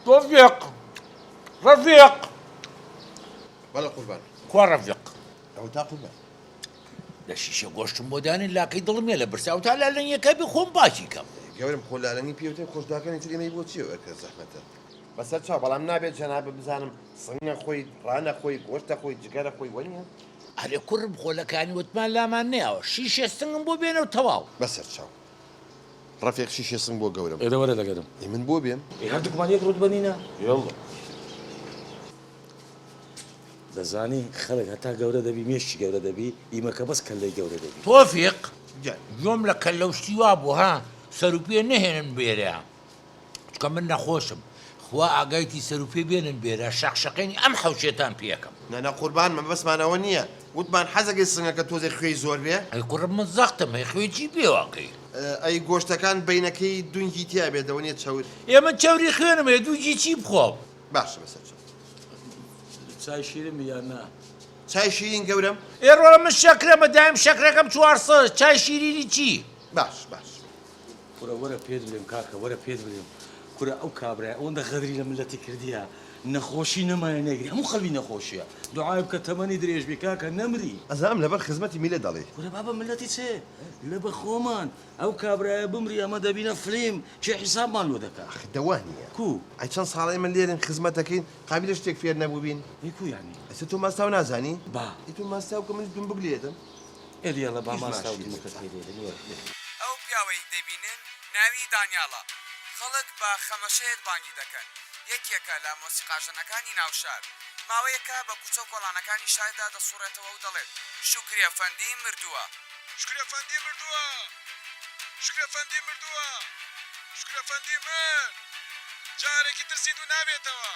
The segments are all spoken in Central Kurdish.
توفيق رفيق بەڵە قوربان کوا ڕەفیق ئەو تا قوربان لە شیشە گۆشتم بۆ دانین لاکەی دڵمێ لە برسا و تا لالەنگەکە بخۆم باچی کەم گەورم خۆلالەنگی پێوتێ خۆشداکانی ترێمەی بۆ چیە ئەرکە زەحمەتە بەسەر چاو بەڵام نابێت جەنابە بزانم سنگە خۆی ڕانە خۆی گۆشتە خۆی جگەرە خۆی وەنیە هەرێ کوڕم خۆلەکانی وتمان لامان نەیەوە شیشە سنگم بۆ بێنەوە تەواو بەسەر چاو ڕەفیق شیشە سنگ بۆ گەورم ئێرە وەرە دەگەرم من بۆ بێم هەردووکمان یەک ڕوت بەنینە یاڵڵا دەزانی خەڵک هەتا گەورە دەبی مێشتی گەورە دەبی ئیمەکە بەس کەلەی گەورە دەبی تۆفیق جان گوێم لە کەلەوشتی وا بوو ها سەروپێ نەهێنن بێرە چکە من نەخۆشم خوا ئاگایتی سەروپێ بێنن بێرە شەقشەقێنی ئەم حەوشێتان پێکەم نانا قوربان من بەسمانەوە نییە وتمان حەزەکەی سنگەکە تۆزێک خوێی زۆر بێ ئەی کوڕم من زەختم هەی خوێجی بێواقی ئەی گۆشتەکان بینەکەی دونگی تیا بێتەوە نیە چاور ئێمە چاوری خوێنم هەیە دووجی چی بخۆم باشە بەسەر چاو چای شیرم یان نا چای شیرین گەورم ئێڕۆڵە من شەکرەمە دایم شەکرەکەم چوارسە چای شیرینی چی باش باش کورە وەرە پێت بڵێم کاکە وەرە پێت بڵێم کورە ئەو کابرای ئەوەندە غەدری لە ملەتی کردیە نەخۆشی نەمایە نەگری هەموو خەڵی نەخۆشیە دوعای بکە تەمەنی درێژ بی کاکە نەمری ئەزانم لەبەر خزمەتی میلە دەڵێ کورە بابە ملەتی چێ لە بە خۆمان ئەو کابرایە بمری ئەمە دەبینە فلیم چێ حیسابمان لۆ دەکات دەوان نییە کو ئەی چەند ساڵی من لێرن خزمەتەکەین قابلە شتێک فێر نەبوو بین نیکو یانی ئەسە تۆ ماستاو نازانی با تۆ ماستاو کە منش بم بگلێتم ئێریەڵە با ماستاوی مکە ئەو پیاوەی دەبینن ناوی دانیاڵە خەڵک بە خەمەشەیەک بانگی دەکەن یەکێکە لە مۆسیقاژنەکانی ناوشار ماوەیەکە بە کوچە و کۆڵانەکانی شاردا دەسوڕێتەوە و دەڵێت شکری ئەفەندی مردووە شکری ئەفەندی مردووە شکری ئەفەندی مردووە شکری ئەفەندی مرد جارێکی ترسید و نابێتەوە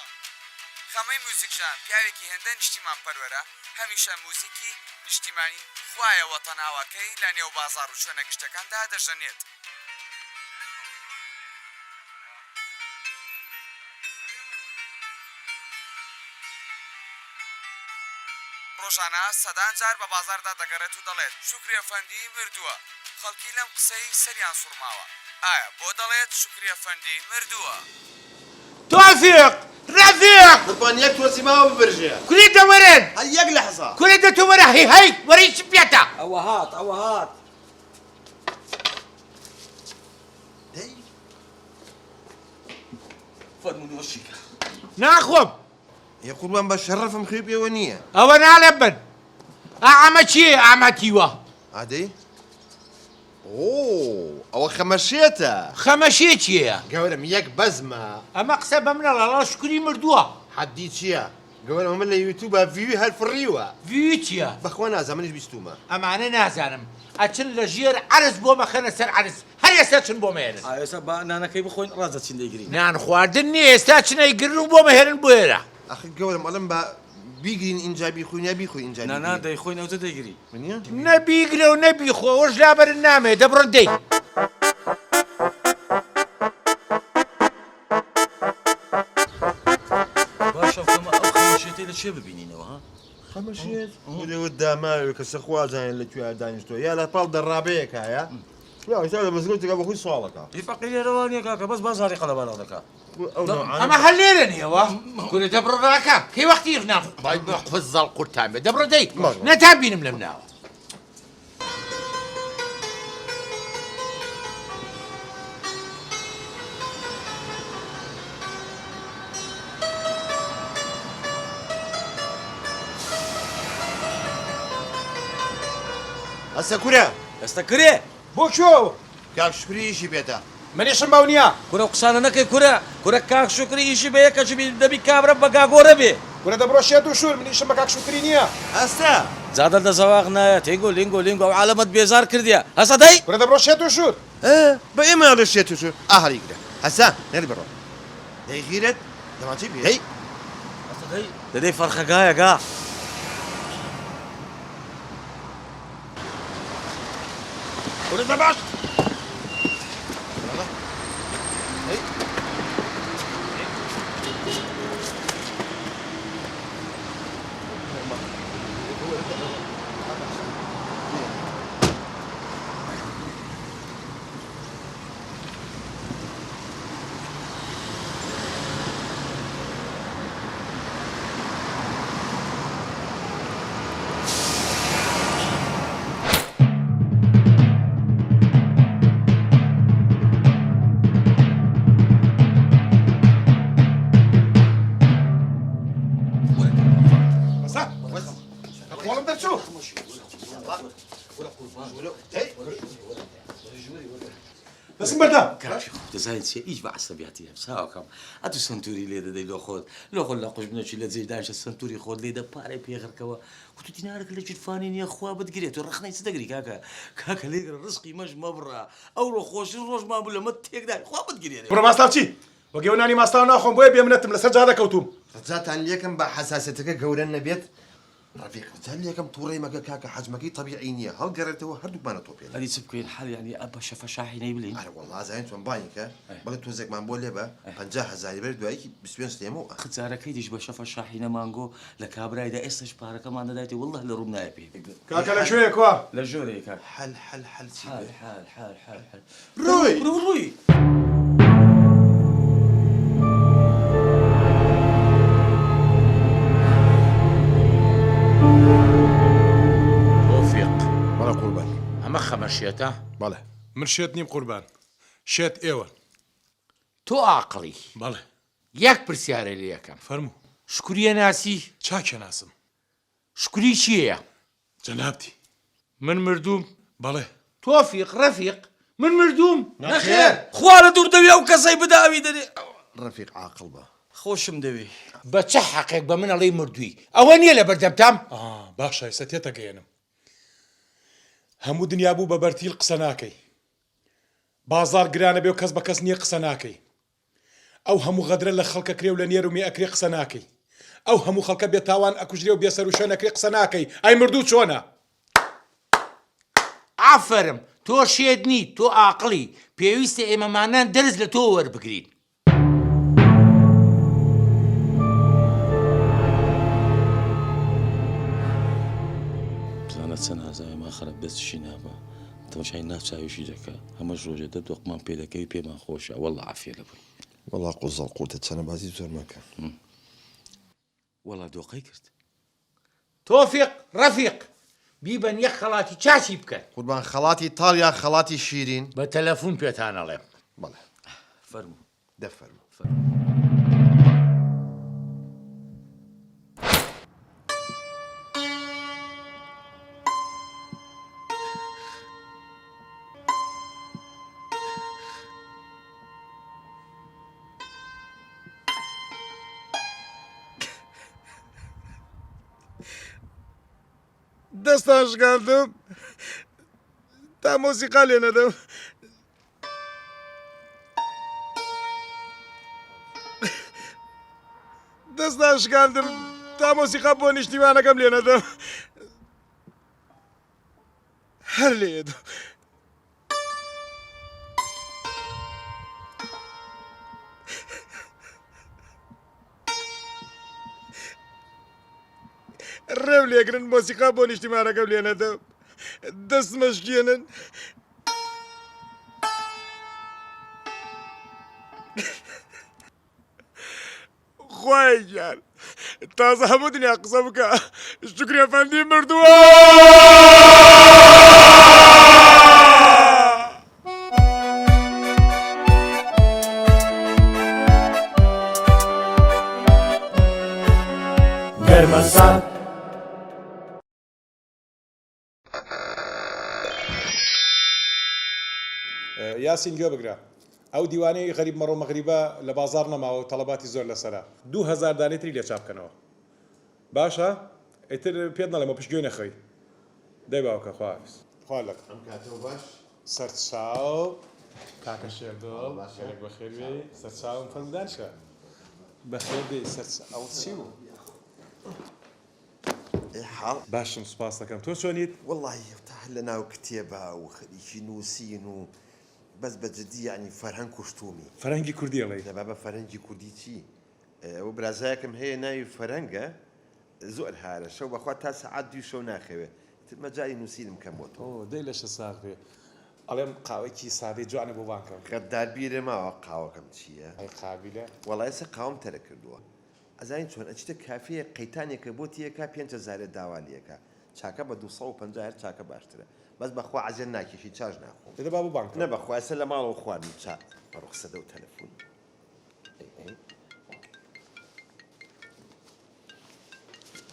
خەمەی موزیکژان پیاوێکی هێندە نیشتیمان پەروەرە هەمیشە موزیکی نیشتیمانی خوایە وەتەناوەکەی لە نێو بازاڕ و شوێنە گشتەکاندا دەژەنێت ڕۆژانە سەدان جار بە بازاردا دەگەڕێت و دەڵێت شکری ئەفەندی مردووە خەڵکی لەم قسەی سەریان سوورماوە ئایا بۆ دەڵێت شکری ئەفەندی مردووە تۆفیق ڕەفیق قوربان یەک تۆسی ماوە ببرژێ کوریتە وەرن هەر یەک لەحزە کوریتە تۆ وەرە هەی وەرەی چ پێتە ئەوە هات ئەوە هات دەی فەرمونۆشیکە ناخۆم یە قوربان بە شەڕەفم خوێ پێوە نییە ئەوە نالێ بن ئەمە چیە ئامەتیوە ئادەی ئەوە خەمەشێتە خەمەشێ چییە گەورم یەک بەزمە ئەمە قسە بە منە لەڵا شکری مردووە حەدی چییە گەورم من لە یوتیوبە ڤیوی هەر فڕیوە وی چییە بەخوا نازانمنیش بیستومە ئەمانە نازانم ئەچن لە ژێر عرز بۆ مەخەنە سەر عرز هەر ئێستا چن بۆ مێنن ئێستا با نانەکەی بخۆین ڕازە چین دەیگرین نان خواردن نییە ئێستا چنەیگرن و بۆ مەهێنن بۆ ئێرە ئەخ گەورم ئەڵم بە بیگرین ئینجا بیخۆین یا بیخۆی ئینجا نانا دەیخۆین ئەوتە دەیگری منیە نەبیگرە و نەبیخۆ ئەوش لابەرن نامێ دەبڕن دەی باشە ئەو خەمەشێتەی لە چێ ببینینەوە ها خەمەشێت لێوت داماوێ کە سەخوازانێت لە کوێ دانیشتۆ یا لە پاڵ دەڕابەیەک هەیە تا لە مزگەوتێکە بەخۆی ساڵەکە فەقی لێرەوانیە کاکە بەس بازاری قەڵەبانەوە دەکات ئەمە هەر لێرە نیەوە کورە دەبڕڕاکە کەی وەختی ناف بای بەخفز زەڵ قورتان بێ دەبڕە دەی نەتان بینم لەم ناوە ئەسە کورە ئەستا کرێ بۆ کوێوە کاک شکریشی بێتە منیشم باو نییە کورە قسانە نەکەی کورە کاک شکری ئیشی بە یەکەچ دەبی کابرە بە گاگۆرە بێ کورە دەبڕۆشێت و شوور منیشم بە کاک شکری نییە ئەستا زادە دەزەواق نایە تێگۆ لینگۆ ئەو عالەمەت بێزار کردیە هەسە دەی کورە دەبڕۆشێت و شوور بە ئێمە لەشێت و شو ئاهەریگرە هەسا نەری بڕۆ دەیگیرێت دەماچی بێ هەی دەدەی فەرخەگایە گا کورە دەباش بەردە کاکی خۆ دەزانیت چێ هیچ بە عەسەبیاتی هەم چاوەکەم ئەتو سنتوری لێ دەدەی لۆ خۆت لۆ خۆت لە قوش بنەچی لە جێی دانیشە سنتوری خۆت لێدە پارەی پێغڕکەوە وتو دینارێک لە جیرفانی نییە خوا بتگرێت و ڕخنەی چ دەگری کاکە لێگرە ڕزقی مەش مەبڕە ئەو ڕۆ خۆشی ڕۆژمان بوو لەمە تێکدای خوا بتگرێت بڕە ماستاو چی وەگەێ نانی ماستاو ناخۆم بۆیە بێمنەتم لەسەر جا دەکەوتوم ڕجاتان لێکم بە حەساسەتەکە گەورە نەبێت ڕفیق جان لێکم تووڕێی مەگە کاکە حەجمەکەی طبیعی نییە هەڵگەڕێتەوە هەردووکمانە تۆپێن ئەدی چ بکەین حەڵ یعنی ئە بە شەفە شاحینەی بلین ئەرە وەڵڵا زانین چۆن بانیکە بەڵێ تۆزێکمان بۆ لێبە 50,000 بەر دواییکی 25 دێمەوە خجارەکەی دیش بە شەفە شاحینە مانگۆ لە کابرایدا ئێستش پارەکەمان دەدایێت وەڵڵه لە ڕووم نایە پێ کاکە لە شوێیە کوا لە ژۆرەیە کاک حل چی حال ڕووی تۆفیق بەڵە قوربان ئەمە خەمەشێتە بەڵێ من شێت نیم قوربان شێت ئێوە تۆ عاقڵی بەڵێ یەک پرسیارە لێ یەکەم فەرموو شکوریە ناسی چاکێ ناسم شکوری چییە جەنابتی من مردوم بەڵێ تۆفیق ڕەفیق من مردوم نەخێر خوا لە دوور دەوێ ئەو کەسەی بداوی دەرێ ڕفیق عاقڵ بە خۆشم دەوێ بە چه حەقێک بە من ئەڵەی مردووی ئەوە نییە لە بەردەمتام باشە ئێستا تێتەگەێنم هەموو دنیا بوو بە بەرتیل قسە ناکەی بازار گرانە بێ و کەس بە کەس نییە قسە ناکەی ئەو هەموو غەدرە لە خەڵکە کرێ و لە نێر و مێ ئەکرێ قسە ناکەی ئەو هەموو خەڵکە بێتاوان ئەکوژرێ و بێسەر و شوێن ئەکرێ قسە ناکەی ئای مردوو چۆنە ئافرم تۆ شێت نی تۆ عاقڵی پێویستە ئێمەمانان دەرز لە تۆ وەربگرین بزانە چەند ئازای ماخەرە بەستشی نابە تەماشای ناوچاویشی دەکە هەمەش ڕۆژێ دەدۆقمان پێ دەکەوی پێمان خۆشە وەڵڵا عافیە لە بووی وەڵا قوزەڵ قوتە چەنە بازی زۆر مەکە وەڵا دۆقەی کرد تۆفیق ڕەفیق بیبەن یەک خەڵاتی چاچی بکەن قوربان خەڵاتی تاڵ یا خەڵاتی شیرین بە تەلەفۆن پێتان ئەڵێم بەڵێ فەرموو دەفەرمو دەستان شکاندم تا مۆسیقا لێ نەدەم دەستان شکاندم تا مۆسیقا بۆ نیشتیوانەکەم لێ نەدەم هەر لێدم ڕێو لێگرن مۆسیقا بۆ نیشتیمانەکەم لێ نەدەم دەستمەشکێنن خوای گیان تازە هەموو دنیا قسە بکە شکری ئەفەندی مردووە گەرمەسار یاسین گوێ بگرە ئەو دیوانەی غەریب مەڕۆ مەغریبە لە بازار نەماوە و تەڵەباتی زۆر لەسەرە 2000 دانێتری لێ چاپکەنەوە باشە ئیتر پێت نەڵێمە پشتگوێ نەخەی دەی باوکە خواحافیز خوا لەکە ئەم کاتەوە باش سەرچاو کاکە شێردۆڵ گەلێک بەخێر بێ سەرچاوم فەرمودان شە بەخێر بێ ئەو چی بوو حاڵ باشم سوپاس دەکەم تۆ چۆنیت وەڵڵاهی هێفتا هەر لە ناو کتێبە و خەریکی نووسین و بەس بەجددی یعنی فەرهەنگ کوشتومی فەرەنگی کوردی ئەڵێ دەبا بە فەرەنگی کوردی چی ئەوە برازایەکم هەیە ناوی فەرەنگە زۆر هارە شەو بەخوا تا سەعات دوی شەو ناخەوێ مەجای نووسینم کەم بۆ تۆ ئۆ دەی لەشە ساغ بێ ئەڵێم قاوەیەکی سادەی جوانە بۆ وانکەم غەداربیرە ماوە قاوەکەم چییە ئەی قابلە وەڵای ئێستا قاوم تەرە کردووە ئەزانین چۆن ئەچیتە کافەیە قەیتانێکە بۆ تیەکە 5,000 داوالیەکە چاکە بە 250 چاکە باشترە بەس بەخوا عەزیان ناکێشی چاژ ناخۆم دەدا با بۆ بانک نە بەخوا ئێستا لە ماڵەوە خواردن چا بەڕوخسەدە و تەلەفۆن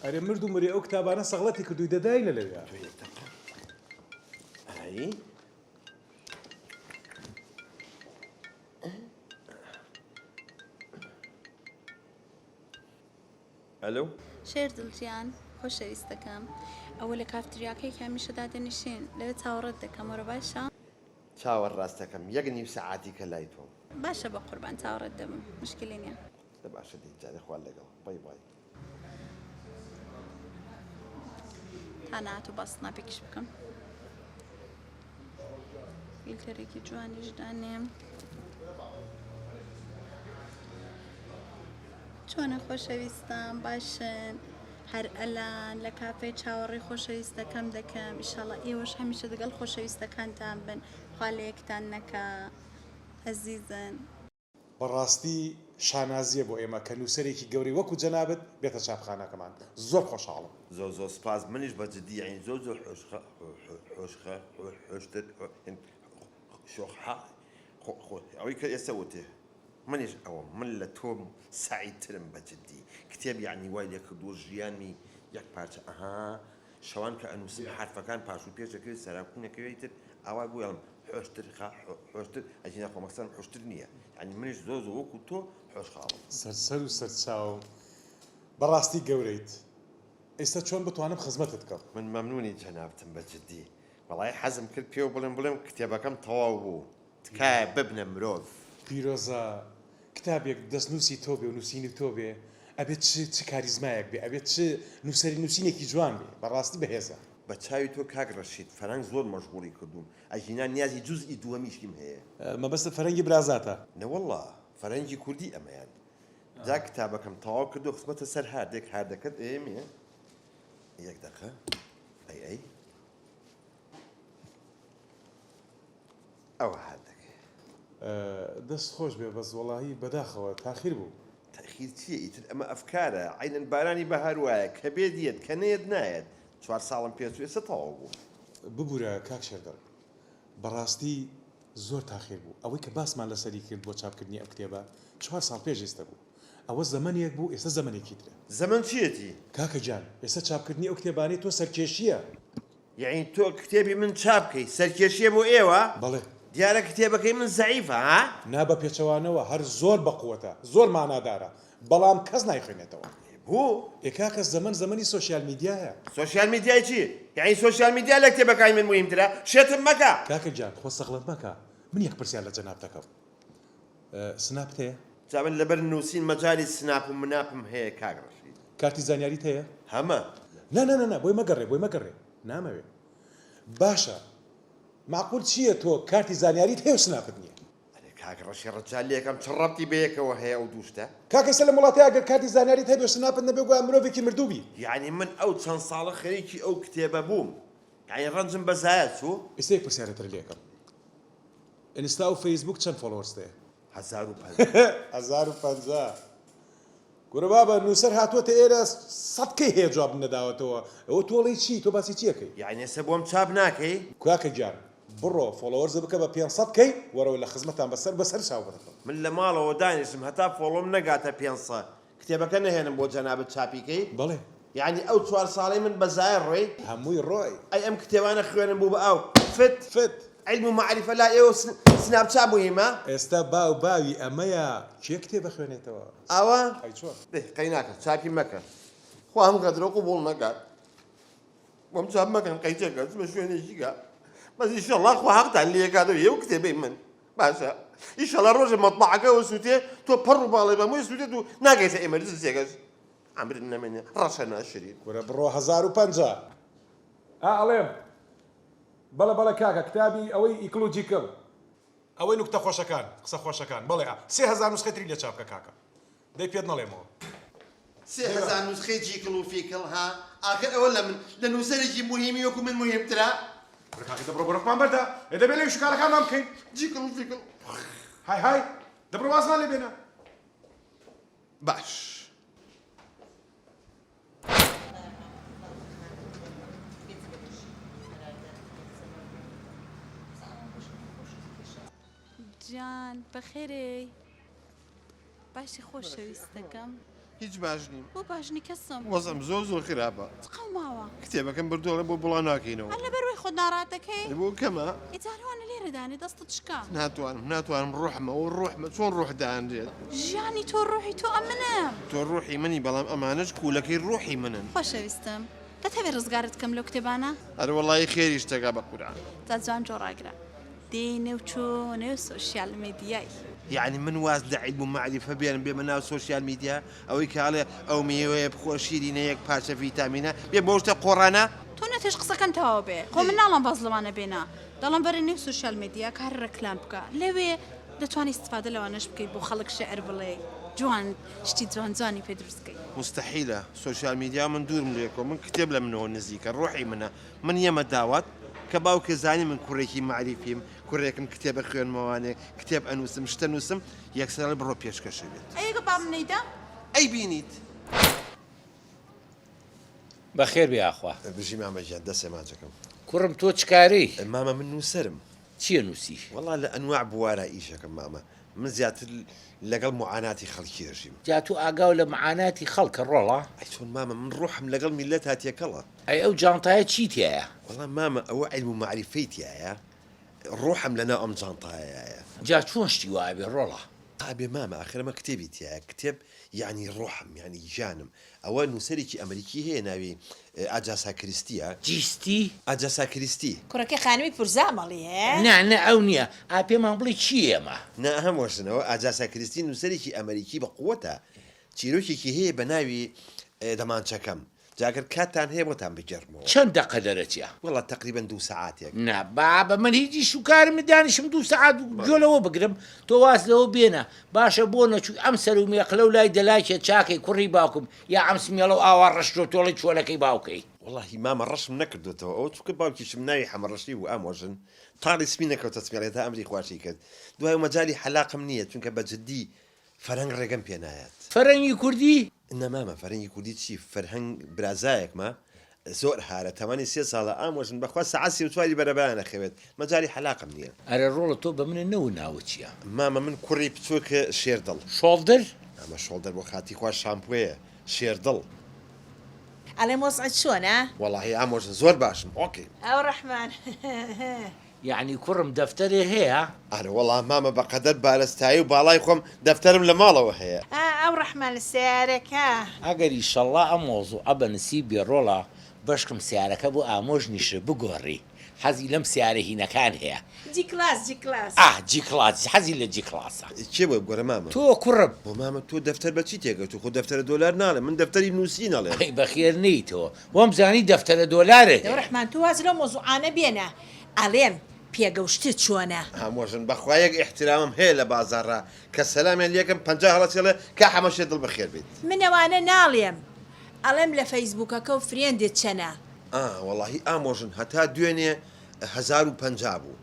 ئەرێ مرد و مری ئەو کتابانە سەغڵەتی کردووی دەدای لە لەوێ ئەی ئەلو شێر دڵگیان خۆشەویستەکەم ئەوە لە کافتریاکەی هەمیشە دادەنیشین لەوێ چاوەڕێت دەکەم وەرە باشە چاوەڕ ڕاستەکەم یەک نیو سەعاتی کە لای تۆم باشە بە قوربان چاوەڕێت دەبم مشکلی نییە لە باشە دی جارێ خوار لەگەڵ بای بای تا نات و باس ناپێکیش بکەم فیلتەرێکی جوانیش دانێم چۆنە خۆشەویستم باشن هەر ئەلان لە کافێ چاوەڕێی خۆشەویستەکەم دەکەم ئیشاڵە ئێوەش هەمیشە دەگەڵ خۆشەویستەکانتان بن خوا لە یەکتان نەکا ئەزیزن بەڕاستی شانازیە بۆ ئێمە کە نووسەرێکی گەوری وەکو جەنابەت بێتە چاپخانەکەمان زۆر خۆشحاڵم زۆر سپاس منیش بە جددی عین زۆر حۆشتر شۆخها ئەوەی کە ئێستا وتێ منیش ئەوە من لە تۆم سعیدترم بە جددی کتێب یعنی وای لێ کردووە ژیانی یەک پارچە ئەها شەوان کە ئەنووسم حرفەکان پاش و پێشەکەوی سەراکوونەکەوی تر ئاوا بووڵم حۆشتر ئەجینا خۆمەکسان حۆشتر نییە ینی منیش زۆر وەکو تۆ حۆشخاڵم سەرسەر و سەرچاو بەڕاستی گەورەیت ئێستا چۆن بتوانم خزمەتت بکەم من مەمنونی جەنابتم بە جددی بەڵای حەزم کرد پێ و بڵێم کتێبەکەم تەواو بوو تکایە ببنە مرۆڤ پیرۆزە کتابێک دەستنووسی تۆ بێ و نووسینی تۆ بێ ئەبێت چ کاریزمایەک بێ ئەبێت چ نووسری نووسینێکی جوان بێ بەڕاستی بەهێزە بە چاوی تۆ کاک ڕەشید فەرەنگ زۆر مەشغوڵی کردوم ئەژینا نیازی جوزئی دووەمیشیم هەیە مەبەستە فەرەنگی برازاتە نەوەڵڵا فەرەنگی کوردی ئەمەیان جا کتابەکەم تەواو کردو خزمەتە سەر هاردێک هاردەکەت ئێمێ یەک دەقە ئەی ئەوە هاردەکە دەست خۆش بێ بەس وەڵاهی بەداخەوە تاخیر بوو تەخیر چییە ئیتر ئەمە ئەفکارە عینەن بارانی بەهار وایە کە بێدیت کە نێت نایەت 4 ساڵم پێچ ئێستا تەواو بوو ببوورە کاک شێردەڵ بەڕاستی زۆر تاخیر بوو ئەوەی کە باسمان لەسەری کرد بۆ چاپکردنی ئەم کتێبە 4 ساڵ پێش ئێستا بوو ئەوە زەمانێک بوو ئێستا زەمانێکی ترە زەمن چیەتی کاکە جان ئێستا چاپکردنی ئەو کتێبانەی تۆ سەرکێشیە یعنی تۆ کتێبی من چاپکەی سەرکێشیە بۆ ئێوە بەڵێ دیارە کتێبەکەی من زەعیفە ها نابە پێچەوانەوە هەر زۆر بەقووەتە زۆر مانادارە بەڵام کەس نایخوێنێتەوە بوو ئێکاکە زەمەنی سوۆسیال میدیایە سوۆسیال میدیای چی یعنی سوۆسیال میدیا لە کتێبەکانی من مهمترە شێتم مەکە کاکە جان خۆ سەغڵت مەکە من یەک پرسیار لە جەناب دەکەم سناپت هەیە جا من لەبەر نووسین مەجای سناپ و مناپم هەیە کاک ڕەشید کارتی زانیاریت هەیە هەمە نه بۆی مەگەڕێ نامەوێ باشە معقول چییە تۆ کارتی زانیاریت هەیە و سناپت نییە کاک ڕەشی ڕەجال لێکم چ ڕەبتی بەیەکەوە هەیە ئەو دووشتە کاکەسە لە وڵاتی ئەگەر کارتی زانیاریت هەیە و سناپت نەبێ گویا مرۆڤێکی مردووبی یعنی من ئەو چەند ساڵە خەریکی ئەو کتێبە بووم یعنی ڕەنجم بەزایە چوو ئێستا یەک پرسیارەتر لێکم ئینستا و فەیسبوک چەند فۆلۆوەرس هەیە 1050 گورە بابە نووسەر هاتووەتە ئێرە 100 هەیە جواب نەداوەتەوە ئەوە تۆڵی چی تۆ باسی چیەکەی یعنی ئێستا بۆم چاپ ناکەی کاکە گیان بڕۆ فۆلۆوەرز بکە بە 500 کەی وەرەوە لە خزمەتان بەسەر چاو بڕەکەم من لە ماڵەوە دانیشتم هەتا فۆڵۆم نەگاتە 500 کتێبەکە نەهێنم بۆ جەنابەت چاپیکەی بەڵێ یعنی ئەو 4 ساڵی من بەزایە ڕۆی هەمووی ڕۆی ئەی ئەم کتێبانە خوێنم بوو بە ئەو فت علم و معریفە لا ئێوە سناپچاپ مهمە ئێستا باو باوی ئەمەیە کێ کتێبە خوێنێتەوە ئەوە ئەی چۆن قەی ناکە چاپی مەکە خوا هەم قەدرە قوبوڵ نەکات بۆم چاپ مەکەن قەیچەکە بە شوێنێکیگە بەس ئیشەڵڵا خوا حەقتان لێکاتەوە ئێوە کتێبەی من باشە ئیشەڵڵا ڕۆژە مەطبعەکەەوە سووتێ تۆ پەڕ و باڵێ بەمووی سووتێت و ناگەیتە ئێمەرجنسێکەش ئەمرت نەمێنێ ڕەشە ناشرین گورە بڕۆ 1050 ئەڵێم بەڵە کاکە کتابی ئەوەی ئیکلۆجیکل ئەوەی نوکتە خۆشەکان قسە خۆشەکان بەڵێ 3000 نسخەتری لێ چاپکە کاکە دەی پێت نەڵێمەوە 3000 نسخەی جیکڵ و فیکڵ ها ئاخر ئەوە لە من لە نووسەرێکی مهمی وەکو من مهمترە کاکە دەبڕۆ بڕۆکمان بەردە دەبێت لێ شکارەکانمان بکەین جیکڵ و فیکڵ های دەبڕۆ وازمان لێ بێنە باش جان بەخێرەی باشی خۆشەویستەکەم هیچ باش نیم بۆ باشنی کەسم وەزم زۆر خراپە قەڵماوە کتێبەکەم بردووە بۆ بڵا ناکەینەوە هەر لە بەروی خۆت ناڕات دەکەی بۆ کەمە ئیجارەوانە لێرەدانی دەستت شکا ناتوانم ڕۆحمە چۆن ڕۆح داهەنجێت ژیانی تۆ ڕۆحی تۆ ئەمنم تۆ ڕۆحی منی بەڵام ئەمانش کوولەکەی ڕۆحی منن خۆشەویستم دەتەوێت ڕزگارت کەم لەو کتێبانە هەر وەڵی خێری شتەکە بە قورعان تا جوان جۆڕاگرە دێنێ و چۆنێ و سۆشیال میدیای یعنی من واز لە عیلم و معریفە بێنم بێمە ناو سۆشیال میدیا ئەوەی کاڵێ ئەو میوەیە بخۆشیرینە یەک پارچە ڤیتامینە بێ بۆ شتە قۆڕانە تۆ نەتێش قسەکەن تەواو بێ خۆ من ناڵم باز لەوانە بێنە دەڵم بەرە نێو سوشیال میدیا کار ڕەکلام بکە لەوێ دەتوانانی استفادە لەوانش بکەیت بۆ خەڵک شعر بڵێ جوان شتی جوان جوانی پێ دروستکەی مستحیلە سۆشیال میدیا من دوورم لێکۆ من کتێب لە منەوە نزیکە ڕۆحی منە من یەمە داوات کە باوکە زانی من کوڕێکی معریفیم کوڕێکم کتێبە خوێنمەوانێ کتێب ئەنووسم شتە نووسم یەکسەر بڕۆ پێشکەشە بێت ئەیگە با منەیدا ئەی بینیت بەخێر بێ ئاخوا بژی مامەژیان دەسێ ماچەکەم کوڕم تۆ چکاری مامە من نووسرم چییە نووسی وەڵا لە ئەنواع بوارە ئیشەکەم مامە من زیاتر لەگەڵ معاناتی خەڵکی دەژیم جا تو ئاگاو لە معاناتی خەڵکە ڕۆڵە ئەی چۆن مامە من ڕۆحم لەگەڵ میلەت هاتیەکەڵە ئەی ئەو جانتایە چی تایە وەڵا مامە ئەوە عیلم و معریفەی تایە ڕۆحم لەنا ئەم جانتایە جا چۆن شتی وایە بێ ڕۆڵە ئابێ مامە ئاخرەمە کتێبی تایە کتێب یعنی ڕۆحم یعنی ژانم ئەوە نووسەرێکی ئەمریکی هەیە ناوی ئاجاسا کریستیە جیستی ئاجاسا کریستی کوڕەکە خانووی پورزامەڵی هەیە نانە ئەو نییە ئا پێمان بڵێ چی ئێمە نا هەمۆشنەوە ئاجاسا کریستی نووسەرێکی ئەمریکی بە قووەتە چیرۆکێکی هەیە بە ناوی دەمانچەکەم جاگەر کاتان هەیە بۆتان بگەڕمەوە چەند دەقە دەرەچیە وڵات تقریبا 2 ساعاتێک نا بابە من هیچی شوکارم دانیشم 2 سعات گۆلەوە بگرم تۆ واز لەوە بێنە باشە بۆ نەچوو ئەم سەر و مێقلە و لای دەلاکێ چاکەی کوڕی باوکم یا ئەم سمێڵە و ئاوا ڕەشتۆ تۆڵی چۆلەکەی باوکەی واللهی مامە ڕەشم نەکردوێتەوە ئەو چووکە باوکیشم ناوی حەمەڕەشی و ئامۆژن تاڵی سپی نەکەوتە سمێڵێت تا ئەمری خواشی کرد دوای مەجای حەلاقم نییە چونکە بە جددی فەرهەنگ ڕێگەم پێنایەت فەرەنگی کوردی نەمامە فەرەنگی کوردی چی فەرهەنگ برازایەکمە زۆر هارە تەمانی 3 ساڵە ئامۆژن بەخوا سەعاتی و چواری بەرەبایانە خەوێت مەجای حەلاقم نییە ئەرە ڕۆڵە تۆ بە منە نەوە ناوە چییە مامە من کوڕی بچۆکە شێردڵ شۆڵدر ئەمە شۆڵدەر بۆ خاتی خوا شامپوەیە شێردڵ ئەڵێ مۆسعد چۆنە؟ وەڵاهی ئامۆژن زۆر باشم ئۆکێ ئەو ڕەحمان یعنی کوڕم دەفتەرێ هەیە ئارە وەڵام مامە بەقەدەر بارەستایی و باڵای خۆم دەفتەرم لە ماڵەوە هەیە ئەو ڕەحمان لە سیارەکە ئەگەری شەڵا ئەم مۆزوع ئەبە نسی بێڕۆڵە بەشکم سیارەکە بۆ ئامۆژنیشە بگۆڕی حەزی لەم سیارە هینەکان هەیە جی کلاس جی کلاس جی کلاس حەزی لە جی کلاسە چێ بۆ گۆرە مامە تۆ کوڕم بۆ مامە تۆ دەفتەر بەچی تێگەوت و خۆ دەفتەرە دۆلار ناڵێ من دەفتەری نووسی ناڵێ پێی بەخێر نیتەوە وەم زانی دەفتەرە دۆلارێک ئەو ڕەحمان تو واز لەو مۆزوعانە بێنە ئەڵێم پێگەوشتت چۆنە هەمۆژن بەخوایەک احترامم هەیە لە بازارڕا کە سەلامیان لێکم 50 هەڵەچێڵێ کە هەمەشێ دڵ بەخێر بێت منەوانە ناڵێم ئەڵێم لە فەیسبووکەکە و فرێندت چەنە وەڵاهی ئامۆژن هەتا دوێنێ 1050 بوو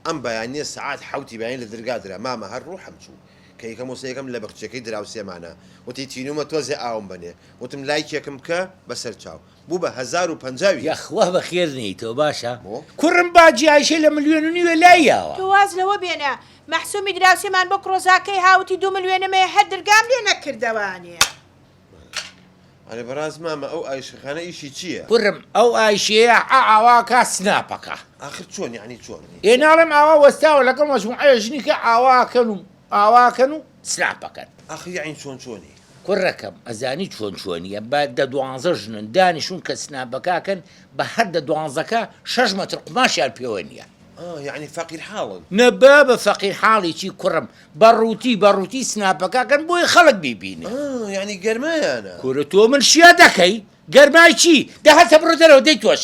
ئەم بەیانیە سعات حوتی بەیان لە دەرگادرا مامە هەر ڕوحم چوو کە یەکەم وسەیەکەم لە بەخچەکەی دراوسێمانە وتی تینومە تۆزێ ئاوم بنێ وتم لایکێکم کە بەسەر چاو بوو بە 1050 یەخوا بەخێر نیتەوە باشە کوڕم باجی عایشەی لە 1.5 میلیۆن لایەوە تو واز لەوە بێنە مەحسومی دراوسێمان بۆ کڕۆزاکەی هاوتی 2 ملیۆنەمەیە هەر دەرگام لێ نەکردەوانێ ئەرێ بەڕاست مامە ئەو ئایشەخانە ئیشی چییە؟ کوڕم ئەو ئایشەیە ئاواکە سناپەکە آخر چۆن یعنی چۆن ئێ ناڵێم ئاوا وەستاوە لەگەڵ مەجموعەیە ژنیکە ئاواکەن و سناپەکەن ئاخر یعنی چۆن چۆنی کوڕەکەم ئەزانی چۆن چۆنیە بە 12 ژنن دانیشون کە سناپەکەکەن بە هەر 12ەکە 6 مەتر قماشیان پێوە نییە یعنی فەقیر حاڵن نەبا بە فەقیر حاڵێکی کوڕم بەڕووتی سناپەکەکان بۆی خەڵک بیبینێ یعنی گەرمایانە کوورە تۆ من شیا دەکەی گەرمای چی دەهاتە بڕۆ دەرەوە دەی تۆش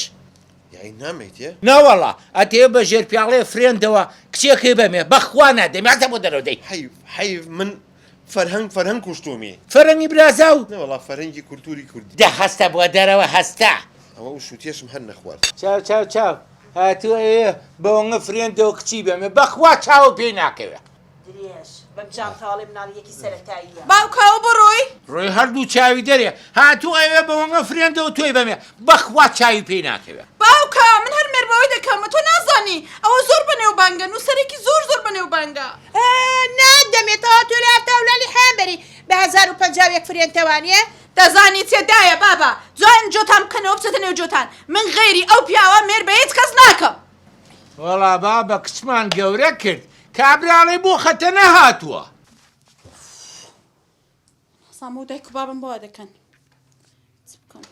یعنی نامێتێ ناوەڵا ئەتێ بە ژێر پیاڵێ فرێندەوە کچێکی بەمێ بەخوا نادەماتە بۆ دەرەوە دەی حیف من فەرهەنگ کوشتومی فەرەنگی برازا و نەوەڵا فەرەنگی کولتوری کوردی دە هەستە بۆ دەرەوە هەستا ئەوە و شوتێشم هەر نەخوارد چاو هاتووە ئێ بەوەngە فرێندەوە کچی بەمێ بەخوا چاوە پێی ناکەوێت درێژ بەم جانتاڵێ مناڵیەکی سەرەتاییە باوکاوە بڕۆی ڕۆی هەردوو چاوی دەرێ هاتوو ئەوێ بەوەngە فرێندەوە تۆی بەمێ بەخوا چاوی پێی ناکەوێت باوکە من هەر مێربەوەی دەکەمە تۆ نازانی ئەوە زۆر بەنێو بانگە نووسەرێکی زۆر بەنێو بانگە نادەمێتەوە تۆ لە هەفتاولالی حامبەری بە 1050 جاوێک فرێنتەوانیە دەزانی چێدایە بابا جوان جۆتان بکەنەوە بچێتە نێو جۆتان من غێری ئەو پیاوە مێر بە هیچ کەس ناکەم وەڵا بابە کچمان گەورە کرد کابراڵی بۆ خەتە نەهاتووە سامە و دایک و بابم بۆ دەکەن چ بکەم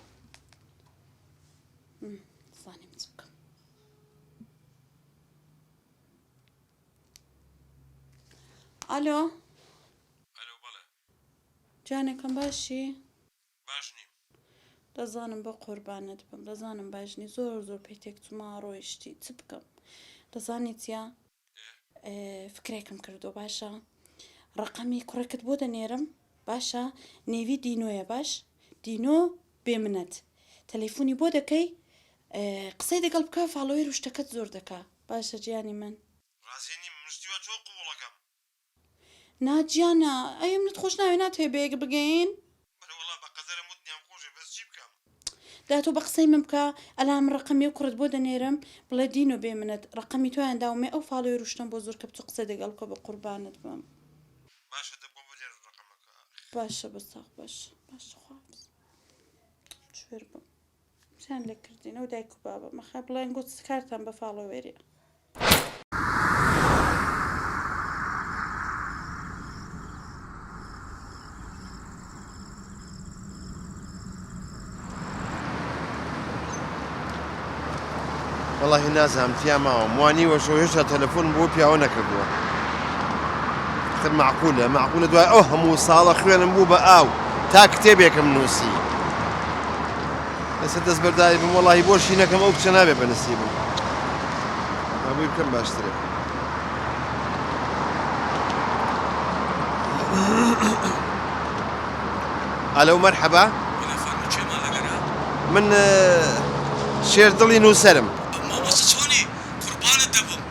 زانیم چ بکەم ئالۆ جانێکم باشی باش نیم دەزانم بە قوربانت بم دەزانم باشنی زۆر پێی تێکچوومە ڕۆیشتی چ بکەم دەزانی چیا فکرێکم کردو باشە ڕقەمی کوڕێکت بۆ دەنێرم باشە نێوی دینۆیە باش دینۆ بێ منەت تەلەیفۆنی بۆ دەکەی قسەی دەگەڵ بکە فاڵۆی ڕوشتەکەت زۆر دەکا باشە گیانی من ڕازێنی مشتیوە تۆ قوڵەکەم ناجیانە ئەی منت خۆش ناوێ ناتوێ بەیەک بگەین وەڵا بە قەدەرە مدنیام خۆشە بەس چی بکەم دا تۆ بە قسەی من بکە ئەلام ڕقەمی و کوڕت بۆ دەنێرم بڵێ دینۆ بێ منەت ڕقەمی تۆیان داومێ ئەو فاڵۆی ڕوشتم بۆ زۆر کە بچ قسە دەگەڵ بکە بە قوربانت بم باشە دەبۆ بەلێر ڕقەمەکە باشە بەساق باشە خوابس شوێر بم چیان لێ کردینە و دایک و بابە مەخە بڵێن گوت کارتان بە فاڵۆ وێریە وەڵاهی نازانم تیاماوە موانیوە شۆهێشە تەلەفۆن بۆ پیاوە نەکردووە تر معقولە دوای ئەو هەموو ساڵە خوێنم بوو بە ئاو تا کتێبێکم نووسی لەسەر دەست بەرداری بم وەڵاهی بۆشی نەکەم ئەو کچە نابێ بەنسیبم ئەوەی بکەم باشترە ئەلۆ مەرحەبا من شێردڵی نووسەرم مامۆستا چۆنی قوربانت دەبم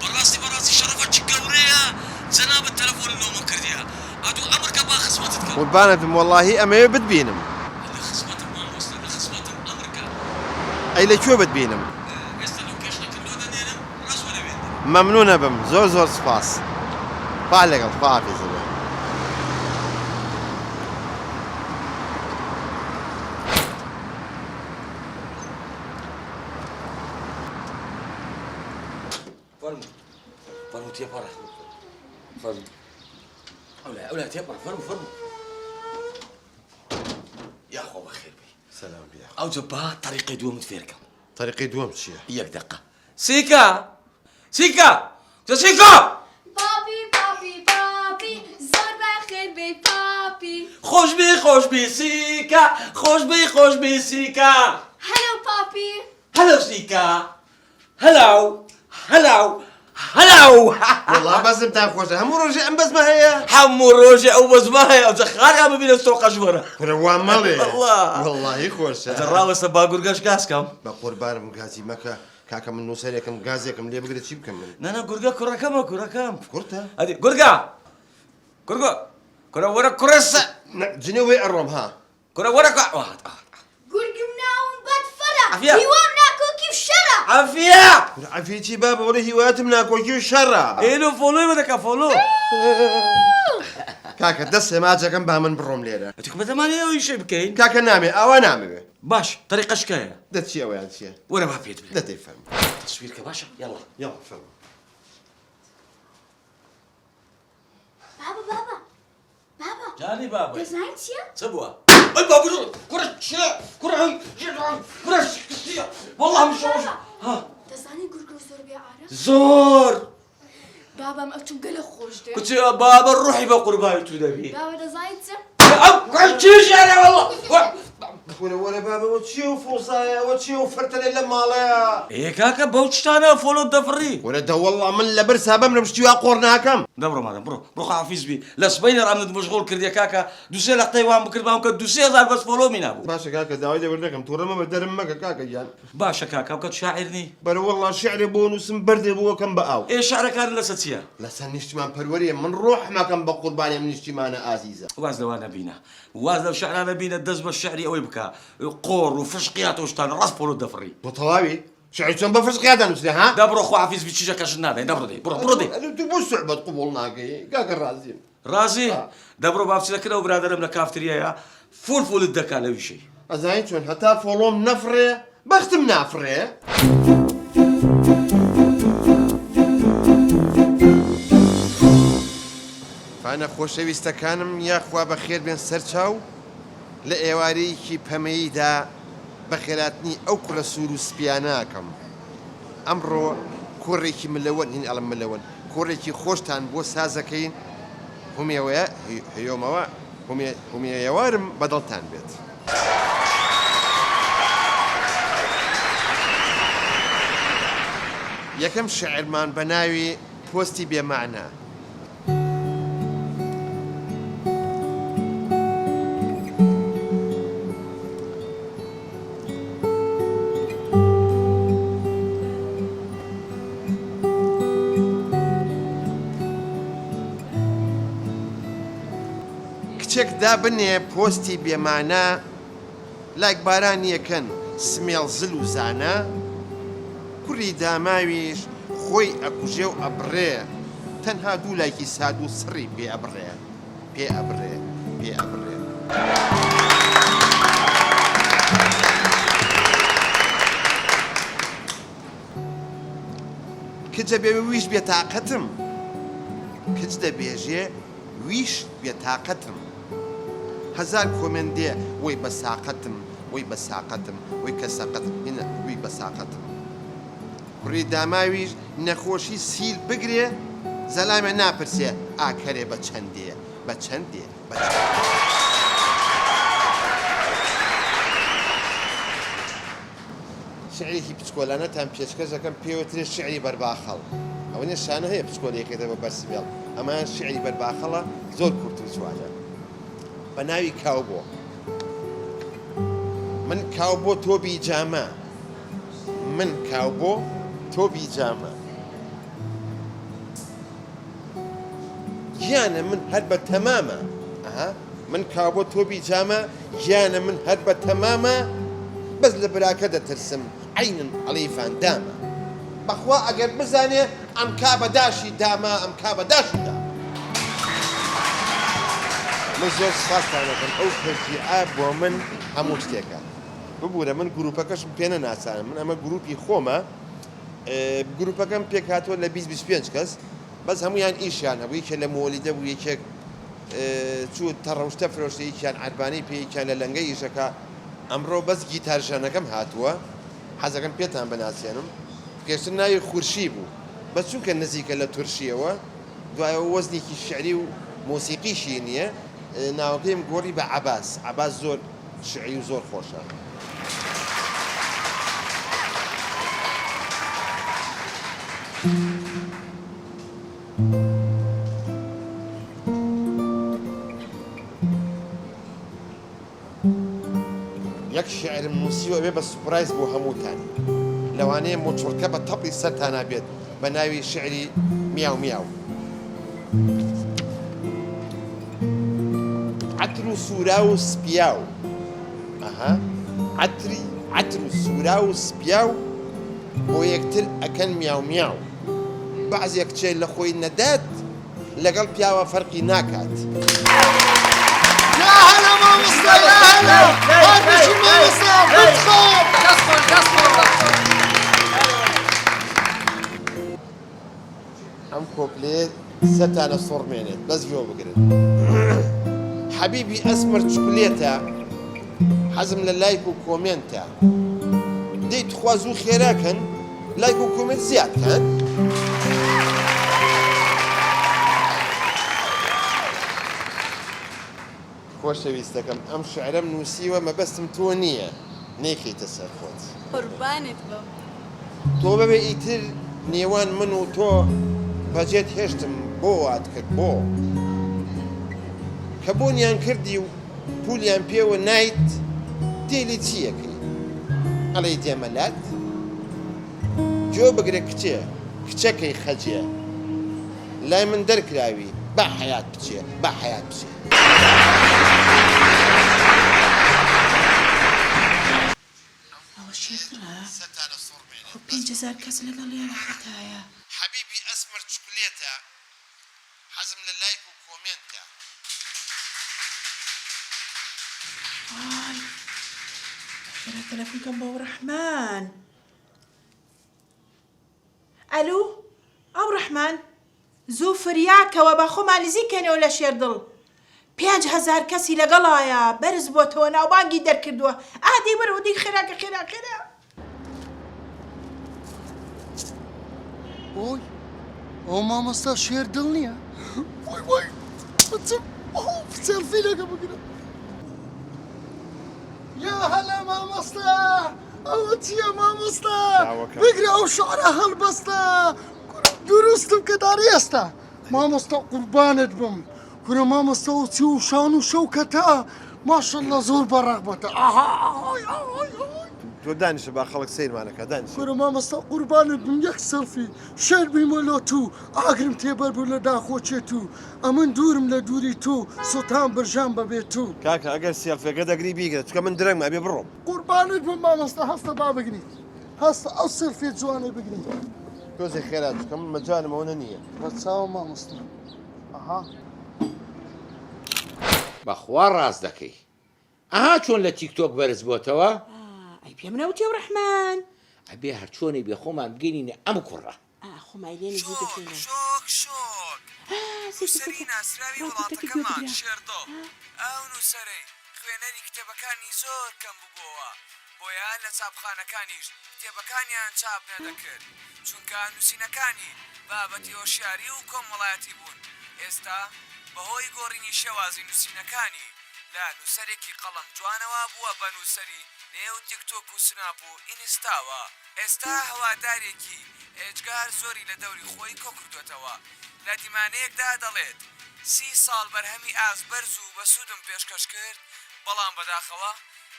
بەڕاستی شەرەفەکی گەورەیە جەنابەت تەلەفۆن نۆمە کردیە ئەدوو ئەمرکە با خزمەتت کەم قوربانت بم وەڵاهی ئەمەوێ بتبینم لە خزمەتم مامۆستا لە خزمەتم ئەمرکە ئەی لەکوێ بتبینم ئێستا لەو کێشەکە لۆ دەنێرم ڕاست وەرەوێت مەمنونە بم زۆر سپاس با لەگەڵ خواحافیزە بێ فرمو تيبارا فرمو أولا تيبارا فرمو يا أخو بخير بي سلام بيا أو جبا طريقي دوم تفيركم طريقي دوم چییە؟ ياك دقة سيكا بابی زۆر بەخێر بێ پاپی خوش بي سيكا خوش بي سيكا هەلو پاپی هلو سيكا هلو وەڵا بەزمتان خۆشە هەموو ڕۆژێ ئەم بەزمە هەیە حمو روجي أو بزماهي أو زخاري ببين السوق أجبرة وا مەڵێ والله. وەڵاهی خۆشە جراوة سباقور قاش كاسكم بە قوربانم گازی مەکە کاکە من نووسەرێکم گازێکم لێ بگرێت چی بکەم من نانا قرقا كركم کورتە هادي قرقا كرة ورا كرسة جنێ وێ ئەڕۆم ها كرة ورا گورگم ناوم بەدفەرە عافیە. هیوام ناکۆکی شەرە عافية عەفێتی بابە وەڵێ هیواتم ناکۆکی و شەڕە إلو فولو بدك فولو کاکە دەست سێماجەکەم با من بڕۆم لێرە أنتك بتمانية أو شيء بكين کاکە نامێ ئاوا نامەوێ باش طريقة شكاية دەچی ئەویان چییە ولا ما فيت بلا دەتەی فەرم تصويرك باشا يلا یاڵ فەرم بابا جاني بابا دەزانین چییە؟ سبوا أي بابا كرة والله مش ها دەزانی گورگ زۆر بێ ئارە زور بابام ئەوتم گەلە خۆش دێ قلت يا بابا روحي بقرباني تدبي بابا دەزانیت چ؟ چیش یاره والله وەرە بابەوە چی و فۆسایە ئەوە چی و فەرتەلێ لە ماڵەیە ايه كاكا بوتشتانا فولو الدفري وەرە دەوەڵڵا من لە بەر سابەم لەم شتیوا قۆڕ ناکەم دبرو مادام برو حافظ بي لا سبينر عم مشغول كردي كاكا دوسي لقطي وام بكر بام كد دوسي هزار بس فولو من ابو باشە کاکە داوای لێ وەردەکەم تووڕەمە بە دەرم مەکە کاکە گیان باشا كاكا وكد شاعرني بەرە وەڵڵا شعرێ بۆ نووسم بەردێ بووەکەم بە ئاو ايه شعرك كان لساتيا لەسەر نیشتمان پەروەریە من ڕۆحمەکەم بە قوربانی من نیشتیمانە ئازیزە واز لو انا بينا واز لو شعرنا بينا الدز بالشعري او يبكى قور وفشقيات وشتان راس فولو الدفري بۆ تەواوی شعری چۆن بە فرسقیادا نووسێ ها دبرو خو حافظ بي تشيجا كاش نادا دبرو دي برو دي تو بۆ سوعبەت قوبوڵ ناکەی کاکە ڕازیم ڕازی دەبڕۆ بابچەکەەوە برادرم لە کافتریایە فولت دەکا لەویشەی ئەزای چۆن هەتا فۆڵۆم نەفرێ بەختم نافرێ فانە خۆشەویستەکانم یاخوا بە خێر بێن سەرچاو لە ئێوارەیەکی پەمەییدا بە خێراتنی ئەو کوڕە سوور و سپیاناکەم ئەمڕۆ کۆڕێکی ملەوەن هین ئەڵم ملەوەن کۆڕێکی خۆشتان بۆ سازەکەین هەمێوەیە هەیۆمەوە هەمێوارم بەدڵتان بێت یەکەم شعرمان بە ناوی پۆستی بێمانە کچێک دابنێ پۆستی بێمانە لایک بارانیەکەن سمێڵ زل و زانە کوڕی داماویش خۆی ئەکوژێ و ئەبڕێ تەنها دوو لایکی ساد و سڕی پێ ئەبڕێ پێ ئەبڕێ پێ ئەبڕێ کچ دەبێ ویش بێتاقەتم کچ دەبێژێ ویش بێتاقەتم هەزار کۆمەندێ وەی بە ساقەتم وەی بە ساقەتم وەی کە ساقەتم هینە وی بە ساقەتم کوڕی داماویش نەخۆشی سیل بگرێ زەلامە ناپرسێ ئاکەرێ بە چەندێ بە چەندێ بە شعرێکی پچکۆلانەتان پێشکەش دەکەم پێوەترێ شعری بەرباخەڵ ئەوەنێ شانە هەیە پچکۆلەیەکێتە بە بەرسبێڵ ئەمان شعری بەرباخەڵە زۆر کورت و جوانە بە ناوی کاوبۆ من کاوبۆ تۆ بیجامە من کاوبۆ تۆ بیجامە گیانە من هەر بە تەمامە من کاوبۆ تۆ بیجامە گیانە من هەر بە تەمامە بەس لە براکە دەترسم عینن ئەڵیفان دامە بەخوا ئەگەر بزانێ ئەم کابەداشی دامە ئەم کابەداشی دامە من زۆر سپاستانەکەم ئەو پەرجیعە بۆ من هەموو شتێکە ببوورە من گروپەکەشم پێ نەناسانم من ئەمە گروپی خۆمە گروپەکەم پێک هاتووە لە 20-25 کەس بەس هەمویان ئیشیان هەبوو یەکێ لە مۆلیدە بوو یەکێک چوو تەڕەوشتە فرۆشتە یەکیان عەربانەی پێ یەکیان لە لەنگە ئیشەکە ئەمڕۆ بەس گیتارژانەکەم هاتووە حەزەکەم پێتان بەناسیێنم پێشتر ناوی خورشی بوو بەس چونکە نزیکە لە تورشیەوە دوایەوە وەزنێکی شعری و مۆسیقیشی نییە ناوەکەیم گۆڕی بە عەباس عەباس زۆر شعری و زۆر خۆشە یەک شعرم نووسیوە بێ بە سوپرایز بۆ هەمووتانی لەوانەیە مۆچۆرکە بە تەپی سەرتانە بێت بە ناوی شعری میاو میاو عەتر و سوورا و سپیاو عەتر و سوورا و سپیاو بۆ یەکتر ئەکەن میاو میاو بەعزێک کچێ لە خۆی نەدات لەگەڵ پیاوە فەرقی ناکات ئەم کۆپلێت سەتانە سۆڕمێنێت بەس گوێ بگرن حەبیبی ئەسمەر چکولێتە حەزم لە لایک و کۆمێنتە دەیت خوا زوو خێراکەن لایک و کۆمێنت زیادکەن خۆشەویستەکەم ئەم شعرەم نووسیوە مەبەستم تۆ نییە نەیخیتە سەر خۆت قوربانت بم تۆ بەبێ ئیتر نێوان من و تۆ بەجێت هێشتم بۆ وات کرد بۆ کە بۆنیان کردی و پولیان پێوە نایت تێلی چیەکەی ئەڵێ دێمەلات جۆ بگرە کچێ کچەکەی خەجێ لای من دەرکراوی با حەیات بچێ با حەیات بچێ ئەوە شێترە خۆ 5,000 کەس لەگەڵ یان خەتایە حەبیبی ئەسمەر چکولێتە حەزم لە لایک و کۆمێنتە خێرا تەلەفۆنکەم بۆ ڕەحمان. ئەلو ئەو ڕەحمان زوو فریاکەوە بە خۆمان نزیکەنەوە لە شێردڵ 5,000 کەسی لەگەڵایە بەرز بۆتەوە ناوبانگی دەرکردووە ئادی وەرەوە دی خێراکە خێرا. ئۆی ئەو مامۆستا شێردڵ نییە؟ وای بچم سێلفی لەگە بگرم. یا هەلا مامۆستا، ئەوە چییە مامۆستا؟ بگرە ئەو شعرە هەڵبەستە دروستم کە داری ئێستا. مامۆستا قوربانت بم. کورە مامۆستا و چی و شان و شەوکەتە ماشەڵڵا زۆر بەڕەغبەتە. تۆ دانیشە با خەڵک سیرمانەکە دانیش. کورە مامۆستا قوربانت بم یەک سەلفی شێر بیمە لۆ تو ئاگرم تێبەر بوو لە داخۆچێت و ئەمن دوورم لە دووری تۆ سوتان برژان بەبێت تو. کاکە ئەگەر سێلفێکە دەگری بیگرێت چکە من درەنگمە بێ بڕۆم. قوربانت بم مامۆستا هەستە با بگریت. هەستە ئەو سەلفێ جوانێ بگریت. تۆزێ خێرات چکە من مەجانمەوە نییە. بە چاوە مامۆستا. ئەها بەخوا ڕاست دەکەی. ئەها چۆن لە تیکتۆک بەرز بۆتەوە؟ ئەی پێم نەوتی ئەو ڕەحمان. ئەبێ هەرچۆنێ بێ خۆمان بگەینینە ئەم کوڕە. خۆمای لێ نزیک بکەینە. شۆک نووسەری ناسراوی وڵاتەکەمان شێردۆ ئەو نووسەرەی خوێنەری کتێبەکانی زۆر کەم بووبووەوە بۆیە لە چاپخانەکانیش کتێبەکانیان چاپ نەدەکرد چونکە نووسینەکانی بابەتی هۆشیاری و کۆمەڵایەتی بوون. ئێستا بەهۆی گۆڕینی شێوازی نووسینەکانی لە نووسەرێکی قەڵەم جوانەوە بووە بە نووسەری نێو تیکتۆک و سناپ و ئینستاوە. ئێستا هەوادارێکی ئێجگار زۆری لە دەوری خۆی کۆکردوێتەوە. لە دیمانەیەکدا دەڵێت 30 ساڵ بەرهەمی ئاز بەرز و بەسوودم پێشکەش کرد بەڵام بەداخەوە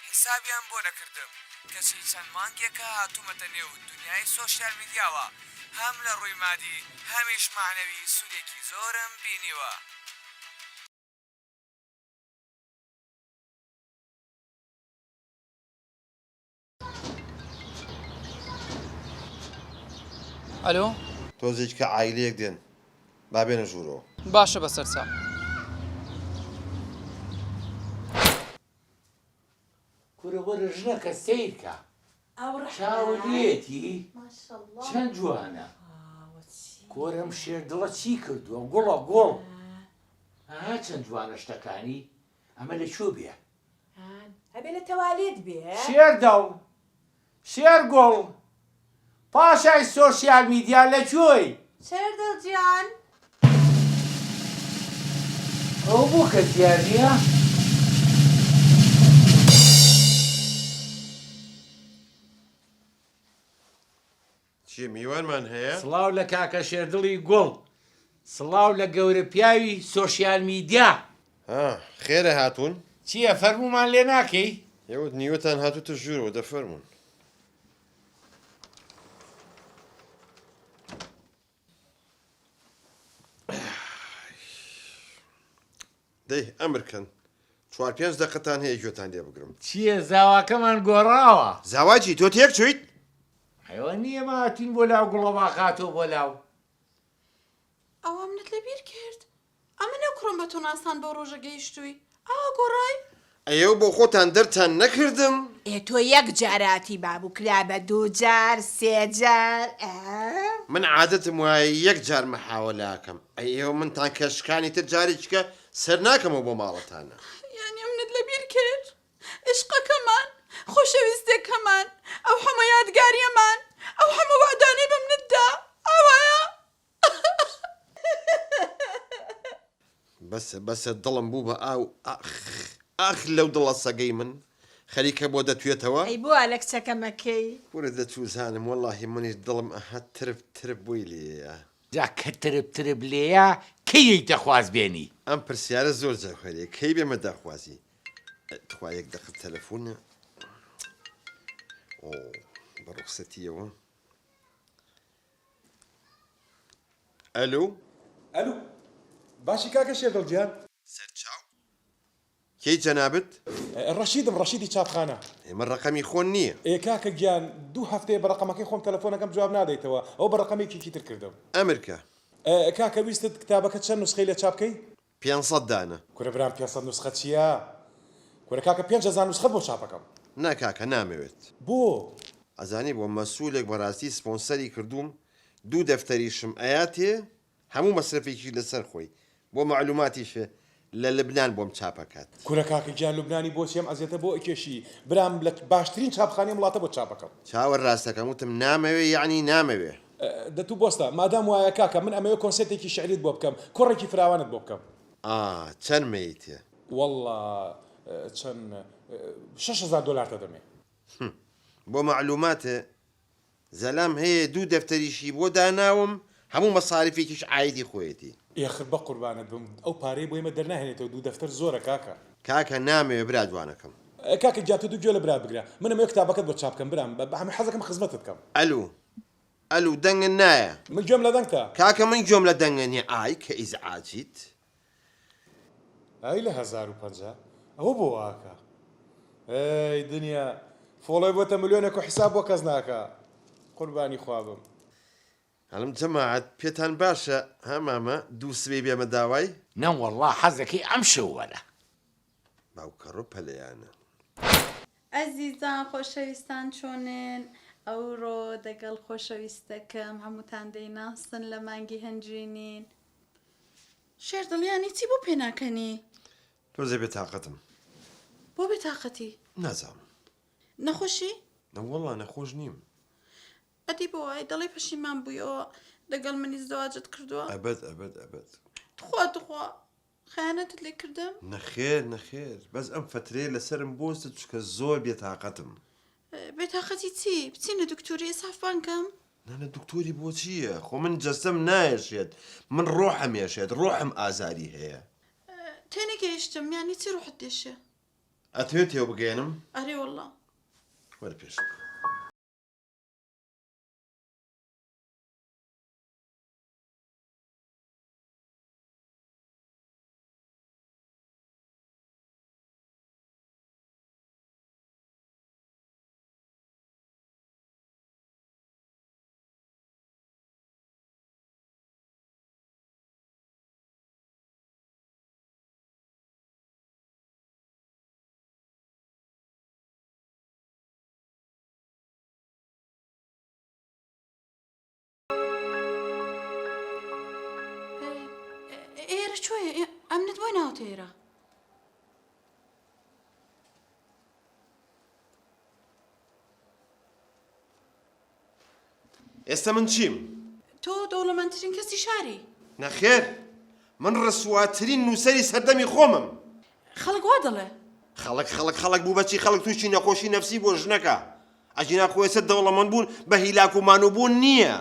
حیسابیان بۆ نەکردم. کەسی چەند مانگێکە هاتوومەتە نێو دنیای سۆشیال میدیاوە هەم لە ڕووی مادی هەمیش معنەوی سوودێکی زۆرم بینیوە. ئەلۆ تۆزێک کە عایلەیەک دێن با بێنە ژوورەوە. باشە بەسەر چاو. کورە وەرە ژنەکە سیرکە چاوەێتی چەند جوانە. کۆرەم شێردڵە چی کردووە گوڵە گوڵ ئەها چەند جوانە شتەکانی ئەمە لە چۆ بێ؟ هەبێ لە تەوالێت بێ شێردە و شێرگوڵ پاشای سۆشیال میدیا لە کوێی؟ شێردڵ گیان ئەو بوو کە دیار نییە؟ چیە میوانمان هەیە؟ سڵاو لە کاکە شێردڵی گوڵ، سڵاو لە گەورە پیاوی سۆشیال میدیا. خێرە هاتوون؟ چییە فەرمومان لێ ناکەی؟ ئێوە نیوەتان هاتووتە ژوورەوە دەفەرمون. دەی ئەمرکەن 4-5 دەقەتان هەیە گوێتان لێ بگرم. چییە زاواکەمان گۆڕاوە؟ زاواجی تۆ تێک چویت؟ ئەوە نییە ماتین بۆ لاو گوڵەوا خاتۆ بۆ لاو. ئەوە منت لەبیر کرد ئەمە نەکڕۆم بە تۆ ناسان بۆ ڕۆژە گەیشتووی ئاوا گۆڕای ئەو بۆ خۆتان دەرتان نەکردم؟ تۆ یەک جاراتی بابوو کرا بە 2 جار 3 جار. من عادەتم وایە یەک جار مەحاوەلاکەم. ئەو منتان کەشکانی تر جارێککە سەر ناکەمەوە بۆ ماڵەتانە. یانی منت لەبیر کرد عشقەکەمان خۆشەویستێکەمان ئەو هەموو یادگاریەمان ئەو هەموو وعدانەی بە منتدا ئەوەیە. بەسە دڵم بوو بە ئاو ئاخ لەو دڵە سەگەی من خەریکە بۆ دەتوێتەوە؟ ئەی بۆ لە کچەکەمەکەی وەرە دەتوزانم وەڵاهی منیش دڵم ئەها ترب بووی لێیە. جا کە ترب لێیە کەی دەخواز بێنی؟ ئەم پرسیارە زۆر جاخوارێ کەی بێمە داخوازی تخوا یەک دەقت تەلەفۆنە بە ڕوخسەتیەوە. ئەلو ئەلو باشی کاکە شێردڵ گیان سەرچاو کەی جەنابەت؟ ڕەشیدی چاپخانە. ئێمە ڕقەمی خۆن نییە. کاکە گیان 2 هەفتەیە بە ڕقەمەکەی خۆم تەلەفۆنەکەم جواب نادەیتەوە ئەو بە ڕقەمێکی تر کردم. ئەمریکا کاکە ویستت کتابەکە چەند نوسخەی لە چاپکەی؟ 500 دانە. کورە برام 500 نوسخە چییە؟ کورە کاکە 5,000 نوسخە بۆ چاپەکەم. ناکاکە نامەوێت بۆ ئەزانی بۆ مەسوولێک بەڕاستی سپۆنسەری کردووم 2 دەفتەریشم ئەیاتێ هەموو مەسرفێکی لەسەر خۆی بۆ معلوماتیشە لە لبنان بۆم چاپەکات کورە کاکە گیان لوبنانی بۆ چێم ئەزێتە بۆ ئەکێشی برام لە باشترین چاپخانەی وڵاتە بۆ چاپەکەم چاوە ڕاستەکەم وتم نامەوێ یعنی نامەوێ دەتوو بۆستە مادام وایە کاکە من ئەمەوە کۆنسێتێکی شعریت بۆ بکەم کوڕێکی فراوانت بۆ بکەم چەند مەیتێ والله چەند 6,000 دلار دەمێ بۆ معلوماتە زەلام هەیە 2 دەفتەریشی بۆ داناوم هەموو مەساریفێکیش عایدی خۆیەتی ئێخر بە قوربانت بم ئەو پارەی بۆ ئێمە دەرناهێنێتەوە 2 دەفتەر زۆرە کاکە کاکە نامەوێ برا جوانەکەم کاکە جاتە 2 گوێ لە برا بگرە من ئەمە کتابەکەت بۆ چاپ بکەم برام بە هەموو حەزەکەم خزمەتت بکەم ئەلو دەنگن نایە من گوێم لە دەنگتە کاکە من گوێم لە دەنگە نیە ئای کە ئیزعاجیت ئای لە 1050 ئەوە بۆ واکە ئەی دنیا فۆڵی بۆتە ملیۆنێک و حیساب بۆ کەس ناکە قوربانی خوابم هەڵم جەماعەت پێتان باشە هەمامە 2 سبەی بێمە داوای نەوەڵڵا حەزەکەی ئەم شەوەرە باوکەڕۆ پەلەیانە ئەزیزان خۆشەویستان چۆنن ئەوڕۆ دەگەڵ خۆشەویستەکەم هەمووتان دەیناسن لە مانگی هەنجینین شێر دڵیانی چی بۆ پێناکەنی تۆزێ بێتاقەتم بۆ بێتاقەتی نازانم نەخۆشی نەوەڵڵا نەخۆش نیم ئەدی بۆ وای دەڵێ پەشیمان بوویەوە دەگەڵ منی زەواجت کردووە ئەبەت دخوا خیانەتت لێ کردم نەخێر بەس ئەم فترێ لەسرم بۆستە چکە زۆر بێتاقەتم بێتاقەتی چی بچینە دکتۆری ئێسافبانکەم نانە دکتۆری بۆ چییە خۆ من جەستەم نایەشێت من ڕۆحم ێشێت ڕۆحم ئازاری هەیە تێنێگەیشتم یانی چی ڕوحت دێشێ ئەتوێت تێو بگەێنم ئەرێ وەڵڵا وەرە پێش ئێرە چۆیە ئەمنت بۆی ناوتە ئێرە ئێستا من چیم؟ تۆ دەوڵەمەندترین کەسی شاری نەخێر من ڕسواترین نووسەری سەردەمی خۆمم خەڵک وا دەڵێ خەڵک بوو بەچی خەڵک تووشی نەخۆشی نەفسی بۆ ژنەکە ئەجینا خۆیسە دەوڵەمەند بوون بە هیلاک و مانوبوون نییە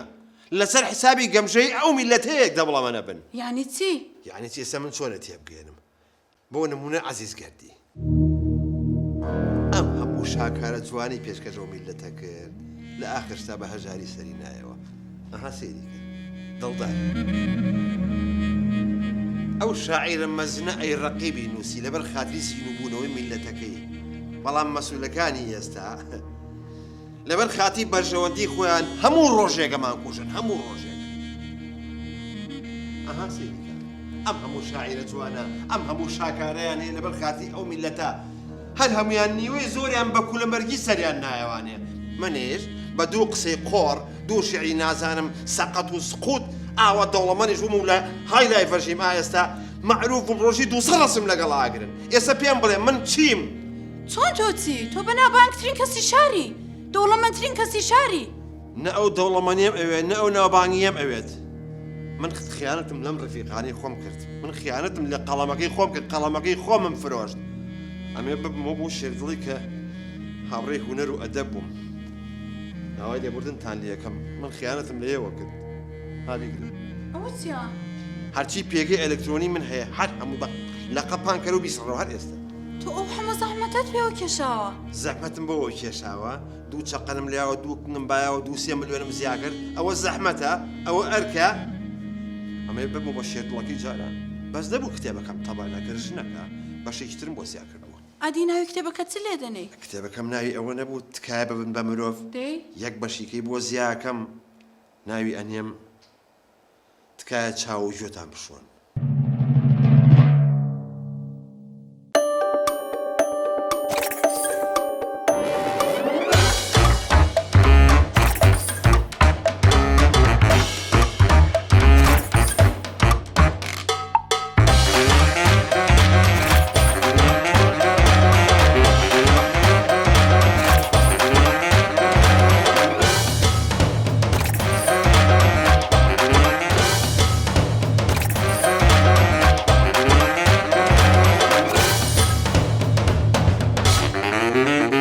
لەسەر حسابی گەمژەی ئەو میلەتەیەک دەوڵەمەنە بن یعنی چی؟ یعنی چی ئێستا من چۆنە تێبگەێنم بۆ نمونە عەزیزگەردی ئەم هەموو شاکارە جوانی پێشکەشەوە میلەتە کرد لە ئاخرستا بە هەژاری سەری نایەوە ئەها سێری کرد دڵدار ئەو شاعیرە مەزنە ئەی ڕەقیبی نووسی لەبەر خاتری سینوبوونەوەی میلەتەکەی بەڵام مەسوولەکانی ئێستا لەبەر خاتی بەرژەوەندی خۆیان هەموو ڕۆژێکەمان کوژن هەموو ڕۆژێک ئەها سێریکە ئەم هەموو شاعیرە جوانە ئەم هەموو شاکارەیان هەیە لەبەر خاتی ئەو میلەتە هەر هەمویان نیوەی زۆریان بە کولەمەرگی سەریان نایەوانێ منێش بە 2 قسەی قۆڕ 2 شعری نازانم سەقەت و سقوت ئاوە دەوڵەمەنیش بووم لە های لای فەرژیم ئێستا معروفم ڕۆژی 200 ڕسم لەگەڵ ئاگرن ئێستا پێم بڵێ من چیم؟ چۆن تۆ چی؟ تۆ بەناوبانگترین کەسی شاری دەوڵەمەندترین کەسی شاری نە ئەو دەوڵەمەنیم ئەوێت نە ئەو ناوبانگیم ئەوێت من خیانەتم لەم ڕفیقانی خۆم کرد من خیانەتم لە قەڵەمەکەی خۆم کرد قەڵەمەکەی خۆمم فرۆشت ئەمێ ببمەوە بۆ شێردڵی کە هاوڕێی هونەر و ئەدەب بووم ناوای لێبوردنتان لێ یەکەم من خیانەتم لێەوە کرد هالیگرم ئەوە چیە؟ هەرچی پێگەی ئەلکترۆنی من هەیە هەر هەموو بە لە قەپان کەر و بیسڕەوە هەر ئێستا تۆ ئەو هەموو زەحمەتت پێوە کێشاوە زەحمەتم بەوە کێشاوە 2 چەقەنم لایەوە 2 کنم بایەوە 2 ملیۆنم زیا کرد ئەوە زەحمەتە ئەوە ئەرکە ئەمەی ببمە بە شێردڵەکەی جاران بەس دەبوو کتێبەکەم تەبانەکەرش نەکە بەشێکترم بۆ زیا کردەوە ئادی ناوی کتێبەکە چ لێ دەنێ؟ کتێبەکەم ناوی ئەوە نەبوو تکایە ببن بە مرۆڤ یەک بەشیکەی بۆ زیاکەم ناوی ئەنێم تکایە چاو و گوێتان بشۆن بە